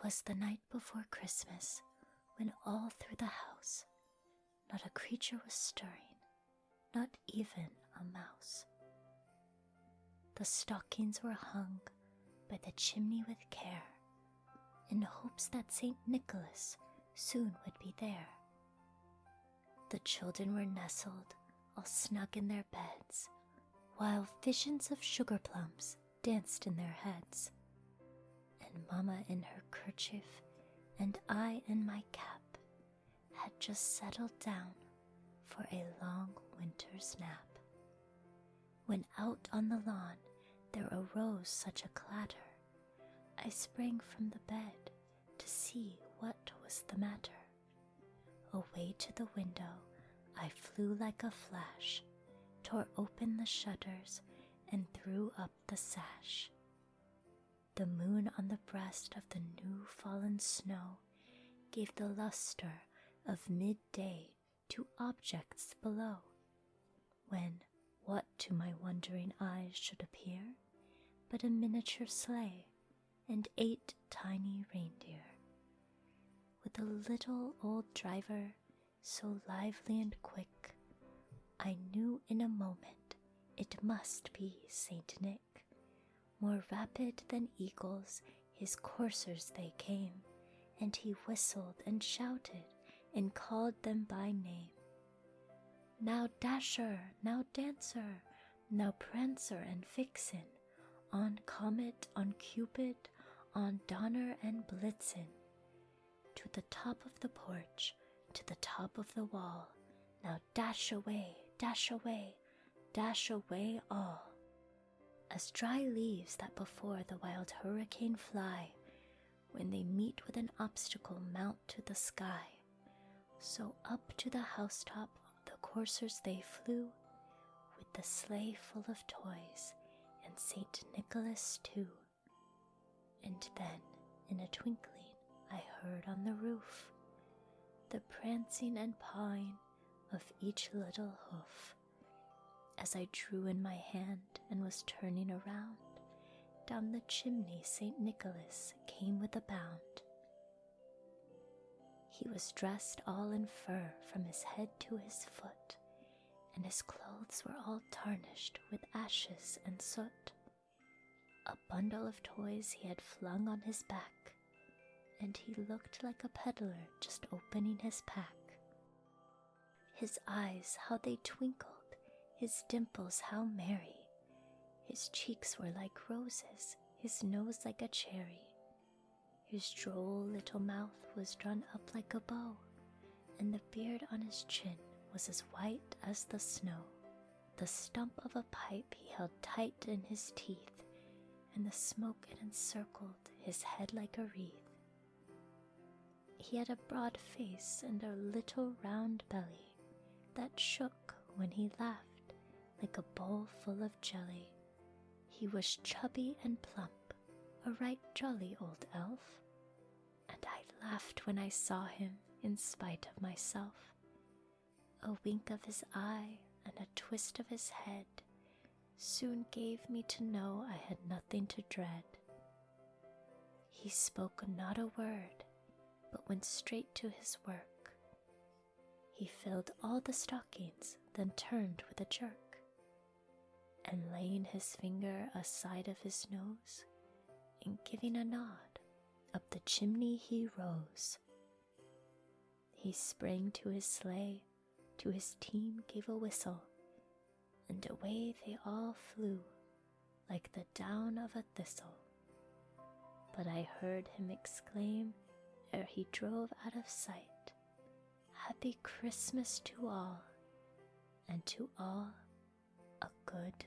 'Twas the night before Christmas, when all through the house not a creature was stirring, not even a mouse. The stockings were hung by the chimney with care, in hopes that St. Nicholas soon would be there. The children were nestled all snug in their beds, while visions of sugar plums danced in their heads. And Mamma in her kerchief and I in my cap had just settled down for a long winter's nap, when out on the lawn there arose such a clatter, I sprang from the bed to see what was the matter. Away to the window I flew like a flash, tore open the shutters and threw up the sash. The moon on the breast of the new fallen snow gave the luster of midday to objects below, when what to my wondering eyes should appear but a miniature sleigh and 8 tiny reindeer, with a little old driver so lively and quick, I knew in a moment it must be Saint Nick. More rapid than eagles his coursers they came, and he whistled and shouted and called them by name. Now Dasher, now Dancer, now Prancer and Vixen, on Comet, on Cupid, on Donner and Blitzen, to the top of the porch, to the top of the wall, now dash away, dash away, dash away all. As dry leaves that before the wild hurricane fly, when they meet with an obstacle mount to the sky, so up to the housetop the coursers they flew, with the sleigh full of toys, and Saint Nicholas too. And then, in a twinkling, I heard on the roof the prancing and pawing of each little hoof. As I drew in my hand and was turning around, down the chimney St. Nicholas came with a bound. He was dressed all in fur from his head to his foot, and his clothes were all tarnished with ashes and soot. A bundle of toys he had flung on his back, and he looked like a peddler just opening his pack. His eyes, how they twinkled, his dimples how merry, his cheeks were like roses, his nose like a cherry. His droll little mouth was drawn up like a bow, and the beard on his chin was as white as the snow. The stump of a pipe he held tight in his teeth, and the smoke it encircled his head like a wreath. He had a broad face and a little round belly that shook when he laughed like a bowl full of jelly. He was chubby and plump, a right jolly old elf, and I laughed when I saw him in spite of myself. A wink of his eye and a twist of his head soon gave me to know I had nothing to dread. He spoke not a word, but went straight to his work. He filled all the stockings, then turned with a jerk, and laying his finger aside of his nose, and giving a nod, up the chimney he rose. He sprang to his sleigh, to his team gave a whistle, and away they all flew, like the down of a thistle. But I heard him exclaim, ere he drove out of sight, Happy Christmas to all, and to all a good